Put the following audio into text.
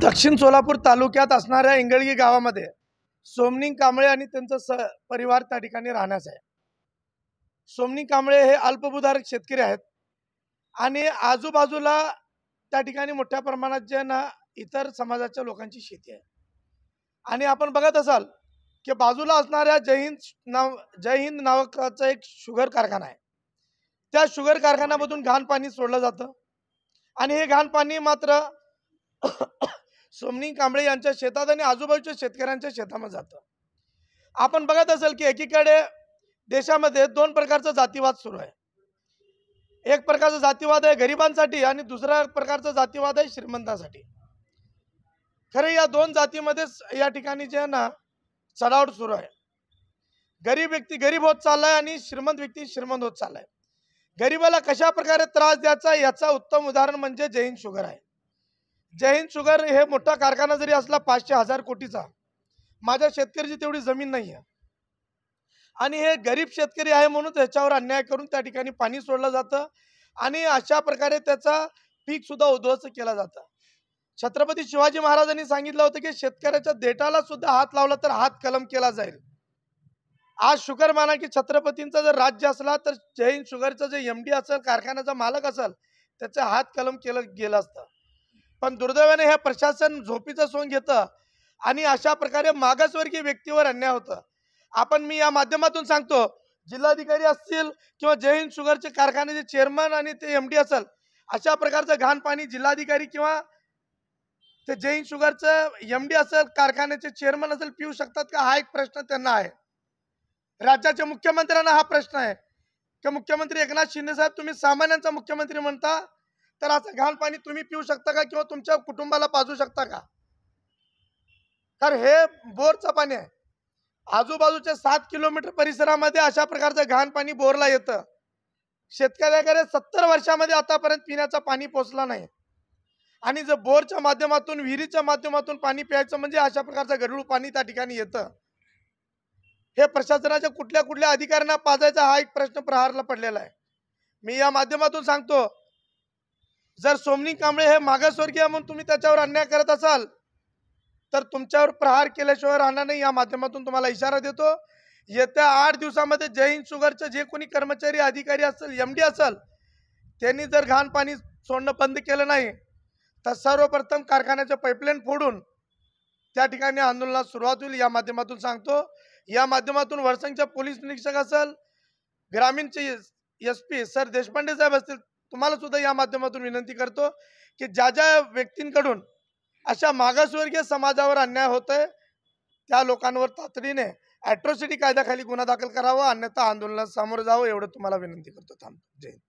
दक्षिण सोलापूर तालुक्यात असणाऱ्या इंगळगी गावामध्ये सोमनी कांबळे आणि त्यांचा परिवार त्या ठिकाणी राहण्यास आहे। सोमनी कांबळे हे अल्पभूधारक शेतकरी आहेत आणि आजूबाजूला त्या ठिकाणी मोठ्या प्रमाणात जे ना इतर समाजाच्या लोकांची शेती आहे। आणि आपण बघत असाल की बाजूला असणाऱ्या जय हिंद नावाचा एक शुगर कारखाना आहे। त्या शुगर कारखान्यामधून घाण पाणी सोडलं जातं आणि हे घाण पाणी मात्र सोमनी कांबळे यांच्या शेतात आणि आजूबाजूच्या शेतकऱ्यांच्या शेतामध्ये जातं। आपण बघत असाल की एकीकडे देशामध्ये दोन प्रकारचा जातीवाद सुरू आहे। एक प्रकारचा जातीवाद आहे गरिबांसाठी आणि दुसरा प्रकारचा जातीवाद आहे श्रीमंतांसाठी। खरे या दोन जातीमध्ये या ठिकाणी जे ना चढाओढ सुरू आहे। गरीब व्यक्ती गरीब होत चाललाय आणि श्रीमंत व्यक्ती श्रीमंत होत चाललाय। गरीबाला कशा प्रकारे त्रास द्यायचा याचा उत्तम उदाहरण म्हणजे जय हिंद शुगर आहे। जय हिंद शुगर हे मोठा कारखाना जरी असला 500,000 कोटीचा, माझ्या शेतकऱ्याची तेवढी जमीन नाही आहे आणि हे गरीब शेतकरी आहे म्हणून त्याच्यावर अन्याय करून त्या ठिकाणी पाणी सोडलं जातं आणि अशा प्रकारे त्याचा पीक सुद्धा उद्ध्वस्त केला जातं। छत्रपती शिवाजी महाराजांनी सांगितलं होतं की शेतकऱ्याच्या देठाला सुद्धा हात लावला तर हात कलम केला जाईल। आज शुगर माना की छत्रपतींचा जर राज्य असला तर जय हिंद शुगरचा जे एमडी असेल, कारखान्याचा मालक असेल, त्याचा हात कलम केलं गेलं असतं। पण दुर्दैवाने हे प्रशासन झोपीचं सोंग घेतं आणि अशा प्रकारे मागासवर्गीय व्यक्तीवर अन्याय होतं। मी या माध्यमातून सांगतो, जिल्हाधिकारी असतील किंवा जय हिंद शुगरचे कारखान्याचे चेअरमन आणि ते एमडी असेल, अशा प्रकारचं घाण पाणी जिल्हाधिकारी किंवा ते जय हिंद शुगरचं एमडी असेल, कारखान्याचे चेअरमन असेल पिऊ शकतात का, हा एक प्रश्न त्यांना आहे। राज्याच्या मुख्यमंत्र्यांना हा प्रश्न आहे की मुख्यमंत्री एकनाथ शिंदे साहेब, तुम्ही सामान्यांचा मुख्यमंत्री म्हणता, तर असं घाण पाणी तुम्ही पिऊ शकता का किंवा तुमच्या कुटुंबाला पाजू शकता का? तर हे बोरचं पाणी आहे। आजूबाजूच्या 7 किलोमीटर परिसरामध्ये अशा प्रकारचं घाण पाणी बोरला येतं। शेतकऱ्याकडे 70 वर्षामध्ये आतापर्यंत पिण्याचं पाणी पोहोचलं नाही आणि जर बोरच्या माध्यमातून विहिरीच्या माध्यमातून पाणी प्यायचं म्हणजे अशा प्रकारचं गढूळ पाणी त्या ठिकाणी येतं। हे प्रशासनाच्या कुठल्या अधिकाऱ्यांना पाजायचा हा एक प्रश्न प्रहारला पडलेला आहे। मी या माध्यमातून सांगतो, जर सोमनी कांबळे हे मागासवर्गीय म्हणून तुम्ही त्याच्यावर अन्याय करत असाल तर तुमच्यावर प्रहार केल्याशिवाय राहणार नाही। या माध्यमातून तुम्हाला इशारा देतो, येत्या 8 दिवसामध्ये जय हिंद शुगरचे जे कोणी कर्मचारी अधिकारी असेल, एमडी असेल, त्यांनी जर घाण पाणी सोडणं बंद केलं नाही तर सर्वप्रथम कारखान्याचे पाईपलाईन फोडून त्या ठिकाणी आंदोलनाला सुरुवात होईल। या माध्यमातून सांगतो, या माध्यमातून वरसंगच्या पोलीस निरीक्षक असेल, ग्रामीणचे एसपी सर देशपांडे साहेब असतील, तुम्हाला सुद्धा या माध्यमातून विनंती करतो की ज्या व्यक्तींकडून अशा मागासवर्गीय समाजावर अन्याय होतोय त्या लोकांवर तातडीने ॲट्रॉसिटी कायद्याखाली गुन्हा दाखल करावा, अन्यथा आंदोलनाला सामोरं जावं, एवढं तुम्हाला विनंती करतो। थांबतो। जय हिंद।